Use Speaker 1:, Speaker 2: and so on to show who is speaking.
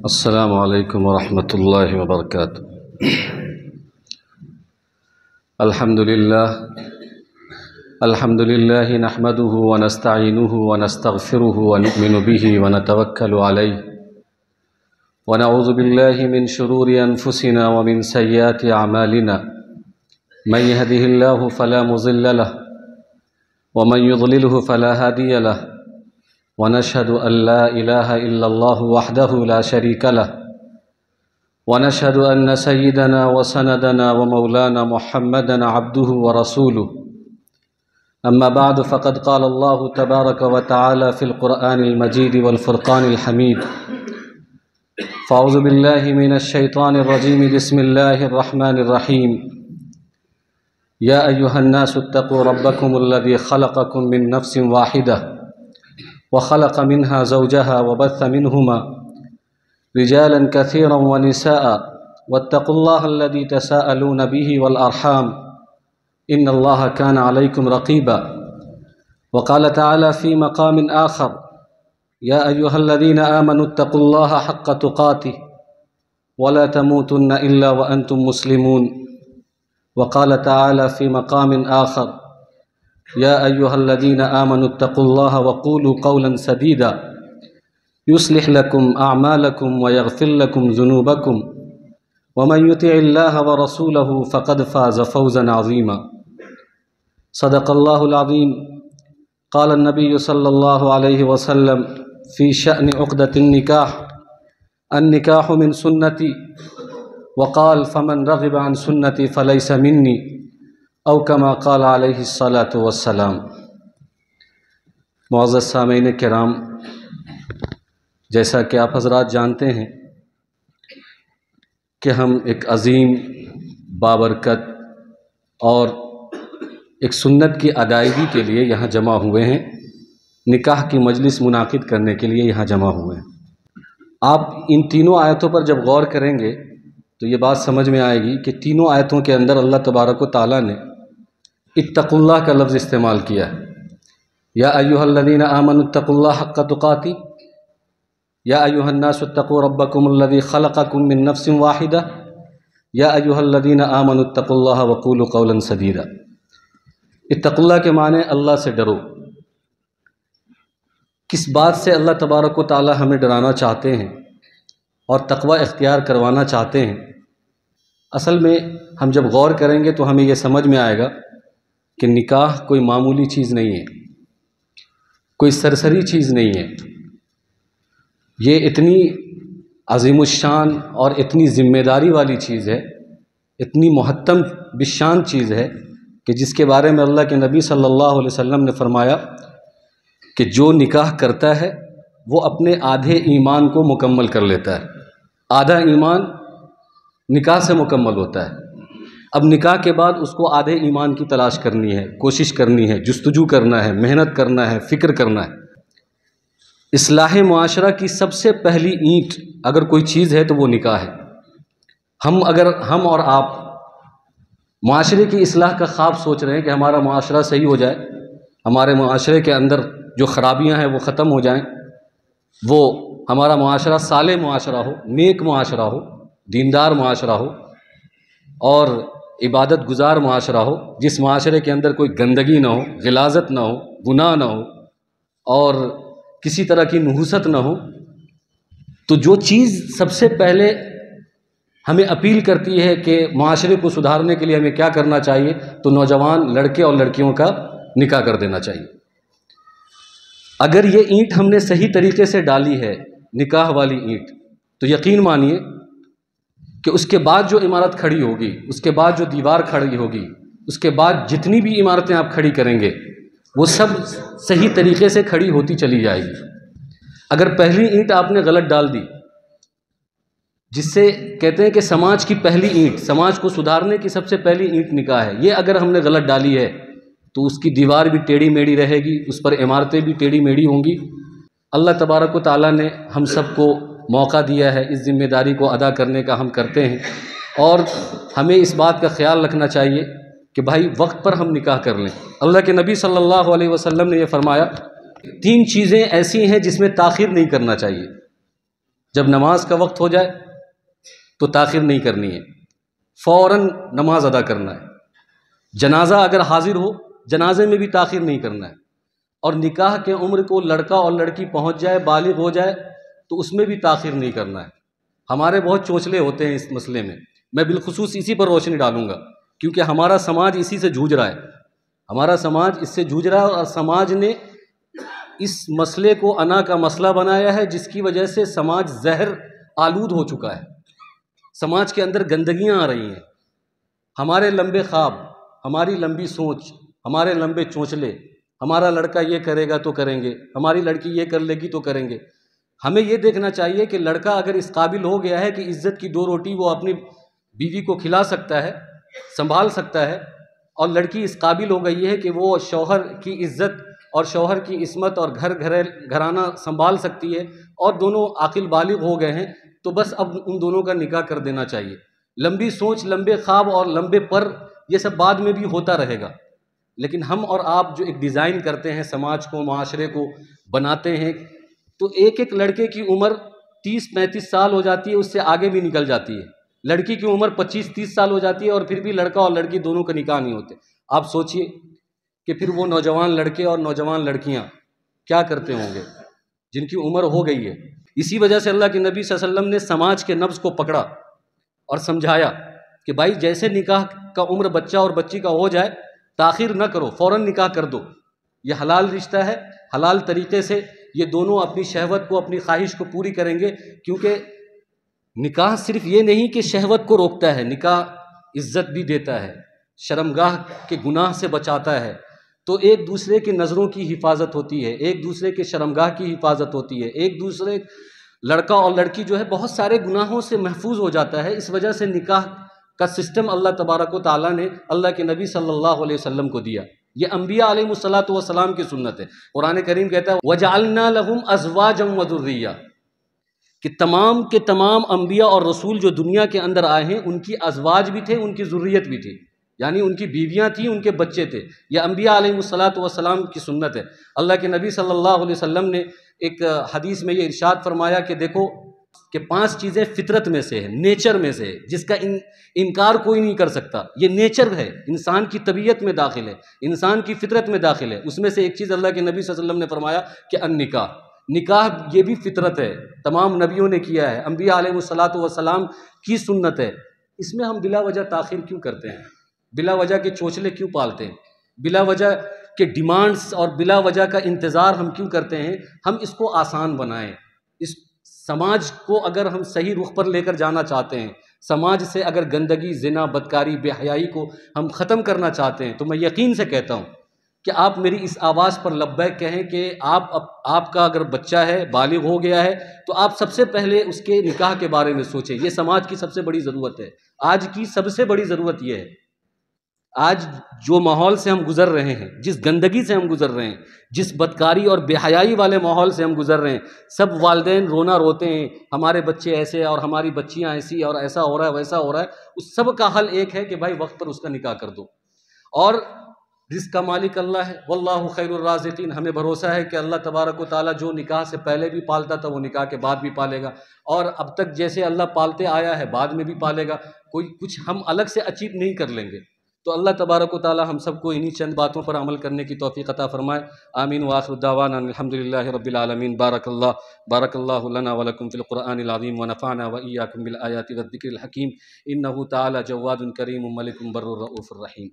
Speaker 1: السلام علیکم ورحمۃ اللہ وبرکاتہ۔ الحمد للہ نحمده ونستعینه ونستغفره ونؤمن به ونتوکل علیہ ونعوذ باللہ من شرور انفسنا ومن سیئات اعمالنا من يهده اللہ فلا مضل له ومن يضلله فلا هادی له ونشهد أن لا إله إلا الله وحده لا شريك له ونشهد أن سيدنا وسندنا ومولانا محمدا عبده ورسوله أما بعد فقد قال الله تبارك وتعالى في القرآن المجيد والفرقان الحميد فأعوذ بالله من الشيطان الرجيم بسم الله الرحمن الرحيم يا أيها الناس اتقوا ربكم الذي خلقكم من نفس واحدة وخلق منها زوجها وبث منهما رجالا كثيرا ونساء واتقوا الله الذي تساءلون به والأرحام إن الله كان عليكم رقيبا وقال تعالى في مقام آخر يا أيها الذين آمنوا اتقوا الله حق تقاته ولا تموتن إلا وأنتم مسلمون وقال تعالى في مقام آخر يا أيها الذين آمنوا اتقوا الله وقولوا قولا سديدا يصلح لكم أعمالكم ويغفر لكم ذنوبكم ومن يطع الله ورسوله فقد فاز فوزا عظيما صدق الله العظيم قال النبي صلى الله عليه وسلم في شأن عقدة النكاح من سنتي وقال فمن رغب عن سنتي فليس مني او کما قال علیہ الصلاۃ والسلام۔ معزز سامعین کرام، جیسا کہ آپ حضرات جانتے ہیں کہ ہم ایک عظیم بابرکت اور ایک سنت کی ادائیگی کے لیے یہاں جمع ہوئے ہیں، نکاح کی مجلس منعقد کرنے کے لیے یہاں جمع ہوئے ہیں۔ آپ ان تینوں آیتوں پر جب غور کریں گے تو یہ بات سمجھ میں آئے گی کہ تینوں آیتوں کے اندر اللہ تبارک و تعالیٰ نے اتقوا اللہ کا لفظ استعمال کیا ہے۔ یا ایھا الذین آمنوا اتقوا اللہ حق تقاتہ، یا ایھا الناس اتقوا ربکم الذی خلقکم من نفس واحدہ، یا ایھا الذین آمنوا اتقوا اللہ وقولوا قولا سدیدا۔ اتقوا اللہ کے معنی اللہ سے ڈرو۔ کس بات سے اللہ تبارک و تعالی ہمیں ڈرانا چاہتے ہیں اور تقوی اختیار کروانا چاہتے ہیں؟ اصل میں ہم جب غور کریں گے تو ہمیں یہ سمجھ میں آئے گا کہ نکاح کوئی معمولی چیز نہیں ہے، کوئی سرسری چیز نہیں ہے۔ یہ اتنی عظیم الشان اور اتنی ذمہ داری والی چیز ہے، اتنی محتم بالشان چیز ہے کہ جس کے بارے میں اللہ کے نبی صلی اللہ علیہ وسلم نے فرمایا کہ جو نکاح کرتا ہے وہ اپنے آدھے ایمان کو مکمل کر لیتا ہے۔ آدھا ایمان نکاح سے مکمل ہوتا ہے۔ اب نکاح کے بعد اس کو آدھے ایمان کی تلاش کرنی ہے، کوشش کرنی ہے، جستجو کرنا ہے، محنت کرنا ہے، فکر کرنا ہے۔ اصلاح معاشرہ کی سب سے پہلی اینٹ اگر کوئی چیز ہے تو وہ نکاح ہے۔ ہم اور آپ معاشرے کی اصلاح کا خواب سوچ رہے ہیں کہ ہمارا معاشرہ صحیح ہو جائے، ہمارے معاشرے کے اندر جو خرابیاں ہیں وہ ختم ہو جائیں، وہ ہمارا معاشرہ صالح معاشرہ ہو، نیک معاشرہ ہو، دیندار معاشرہ ہو اور عبادت گزار معاشرہ ہو، جس معاشرے کے اندر کوئی گندگی نہ ہو، غلاظت نہ ہو، گناہ نہ ہو اور کسی طرح کی نحوست نہ ہو۔ تو جو چیز سب سے پہلے ہمیں اپیل کرتی ہے کہ معاشرے کو سدھارنے کے لیے ہمیں کیا کرنا چاہیے، تو نوجوان لڑکے اور لڑکیوں کا نکاح کر دینا چاہیے۔ اگر یہ اینٹ ہم نے صحیح طریقے سے ڈالی ہے، نکاح والی اینٹ، تو یقین مانیے کہ اس کے بعد جو عمارت کھڑی ہوگی، اس کے بعد جو دیوار کھڑی ہوگی، اس کے بعد جتنی بھی عمارتیں آپ کھڑی کریں گے وہ سب صحیح طریقے سے کھڑی ہوتی چلی جائے گی۔ اگر پہلی اینٹ آپ نے غلط ڈال دی، جس سے کہتے ہیں کہ سماج کی پہلی اینٹ، سماج کو سدھارنے کی سب سے پہلی اینٹ نکاح ہے، یہ اگر ہم نے غلط ڈالی ہے تو اس کی دیوار بھی ٹیڑھی میڑھی رہے گی، اس پر عمارتیں بھی ٹیڑھی میڑھی ہوں گی۔ اللہ تبارک و تعالیٰ نے ہم سب کو موقع دیا ہے، اس ذمہ داری کو ادا کرنے کا ہم کرتے ہیں، اور ہمیں اس بات کا خیال رکھنا چاہیے کہ بھائی وقت پر ہم نکاح کر لیں۔ اللہ کے نبی صلی اللہ علیہ وسلم نے یہ فرمایا، تین چیزیں ایسی ہیں جس میں تاخیر نہیں کرنا چاہیے۔ جب نماز کا وقت ہو جائے تو تاخیر نہیں کرنی ہے، فوراً نماز ادا کرنا ہے۔ جنازہ اگر حاضر ہو، جنازے میں بھی تاخیر نہیں کرنا ہے۔ اور نکاح کے عمر کو لڑکا اور لڑکی پہنچ جائے، بالغ ہو جائے، تو اس میں بھی تاخیر نہیں کرنا ہے۔ ہمارے بہت چوچلے ہوتے ہیں اس مسئلے میں بالخصوص اسی پر روشنی ڈالوں گا، کیونکہ ہمارا سماج اسی سے جوجھ رہا ہے، ہمارا سماج اس سے جوجھ رہا ہے، اور سماج نے اس مسئلے کو انا کا مسئلہ بنایا ہے، جس کی وجہ سے سماج زہر آلود ہو چکا ہے، سماج کے اندر گندگیاں آ رہی ہیں۔ ہمارے لمبے خواب، ہماری لمبی سوچ، ہمارے لمبے چونچلے، ہمارا لڑکا یہ کرے گا تو کریں گے، ہماری لڑکی یہ کر لے گی تو کریں گے۔ ہمیں یہ دیکھنا چاہیے کہ لڑکا اگر اس قابل ہو گیا ہے کہ عزت کی 2 روٹی وہ اپنی بیوی کو کھلا سکتا ہے، سنبھال سکتا ہے، اور لڑکی اس قابل ہو گئی ہے کہ وہ شوہر کی عزت اور شوہر کی عصمت اور گھرانہ سنبھال سکتی ہے، اور دونوں عاقل بالغ ہو گئے ہیں، تو بس اب ان دونوں کا نکاح کر دینا چاہیے۔ لمبی سوچ، لمبے خواب اور لمبے پر، یہ سب بعد میں بھی ہوتا رہے گا، لیکن ہم اور آپ جو ایک ڈیزائن کرتے ہیں، سماج کو، معاشرے کو بناتے ہیں، تو ایک ایک لڑکے کی عمر 30-35 سال ہو جاتی ہے، اس سے آگے بھی نکل جاتی ہے۔ لڑکی کی عمر 25-30 سال ہو جاتی ہے، اور پھر بھی لڑکا اور لڑکی دونوں کا نکاح نہیں ہوتے۔ آپ سوچئے کہ پھر وہ نوجوان لڑکے اور نوجوان لڑکیاں کیا کرتے ہوں گے جن کی عمر ہو گئی ہے۔ اسی وجہ سے اللہ کے نبی صلی اللہ علیہ وسلم نے سماج کے نبض کو پکڑا اور سمجھایا کہ بھائی جیسے نکاح کا عمر بچہ اور بچی کا ہو جائے، تاخیر نہ کرو، فوراً نکاح کر دو۔ یہ حلال رشتہ ہے، حلال طریقے سے یہ دونوں اپنی شہوت کو، اپنی خواہش کو پوری کریں گے، کیونکہ نکاح صرف یہ نہیں کہ شہوت کو روکتا ہے، نکاح عزت بھی دیتا ہے، شرمگاہ کے گناہ سے بچاتا ہے، تو ایک دوسرے کی نظروں کی حفاظت ہوتی ہے، ایک دوسرے کے شرمگاہ کی حفاظت ہوتی ہے، ایک دوسرے لڑکا اور لڑکی جو ہے بہت سارے گناہوں سے محفوظ ہو جاتا ہے۔ اس وجہ سے نکاح کا سسٹم اللہ تبارک و تعالیٰ نے اللہ کے نبی صلی اللہ علیہ وسلم کو دیا۔ یہ انبیاء علیہ الصلاۃ والسلام کی سنت ہے۔ قرآن کریم کہتا ہے وَجَعَلْنَا لَهُمْ أَزْوَاجًا وَذُرِّيَّةً، کہ تمام کے تمام انبیاء اور رسول جو دنیا کے اندر آئے ہیں، ان کی ازواج بھی تھے، ان کی ذریت بھی تھی، یعنی ان کی بیویاں تھیں، ان کے بچے تھے۔ یہ انبیاء علیہ الصلاۃ والسلام کی سنت ہے۔ اللہ کے نبی صلی اللہ علیہ وسلم نے ایک حدیث میں یہ ارشاد فرمایا کہ دیکھو کہ 5 چیزیں فطرت میں سے ہے، نیچر میں سے ہے، جس کا انکار کوئی نہیں کر سکتا۔ یہ نیچر ہے، انسان کی طبیعت میں داخل ہے، انسان کی فطرت میں داخل ہے۔ اس میں سے ایک چیز اللہ کے نبی صلی اللہ علیہ وسلم نے فرمایا کہ النکاح، نکاح یہ بھی فطرت ہے، تمام نبیوں نے کیا ہے، انبیاء علیہ الصلاۃ والسلام کی سنت ہے۔ اس میں ہم بلا وجہ تاخیر کیوں کرتے ہیں؟ بلا وجہ کے چوچلے کیوں پالتے ہیں؟ بلا وجہ کے ڈیمانڈز اور بلا وجہ کا انتظار ہم کیوں کرتے ہیں؟ ہم اس کو آسان بنائیں۔ اس سماج کو اگر ہم صحیح رخ پر لے کر جانا چاہتے ہیں، سماج سے اگر گندگی، زنا، بدکاری، بے حیائی کو ہم ختم کرنا چاہتے ہیں، تو میں یقین سے کہتا ہوں کہ آپ میری اس آواز پر لبیک کہیں کہ آپ کا اگر بچہ ہے، بالغ ہو گیا ہے، تو آپ سب سے پہلے اس کے نکاح کے بارے میں سوچیں۔ یہ سماج کی سب سے بڑی ضرورت ہے، آج کی سب سے بڑی ضرورت یہ ہے۔ آج جو ماحول سے ہم گزر رہے ہیں، جس گندگی سے ہم گزر رہے ہیں، جس بدکاری اور بے حیائی والے ماحول سے ہم گزر رہے ہیں، سب والدین رونا روتے ہیں، ہمارے بچے ایسے اور ہماری بچیاں ایسی اور ایسا ہو رہا ہے، ویسا ہو رہا ہے۔ اس سب کا حل ایک ہے کہ بھائی وقت پر اس کا نکاح کر دو، اور رزق کا مالک اللہ ہے، واللہ خیر الرازقین۔ ہمیں بھروسہ ہے کہ اللہ تبارک و تعالیٰ جو نکاح سے پہلے بھی پالتا تھا، وہ نکاح کے بعد بھی پالے گا، اور اب تک جیسے اللہ پالتے آیا ہے بعد میں بھی پالے گا۔ کوئی کچھ ہم الگ سے اچیو نہیں کر لیں گے۔ تو اللہ تبارک و تعالیٰ ہم سب کو انہی چند باتوں پر عمل کرنے کی توفیق عطا فرمائے۔ آمین وآخر دعوانا الحمدللہ رب العالمین۔ بارک اللہ لنا ولکم فی القرآن العظیم ونفعنا وإیاکم بالآیات والذکر الحکیم، انہ تعالی جواد کریم ملک بر رؤوف الرحیم۔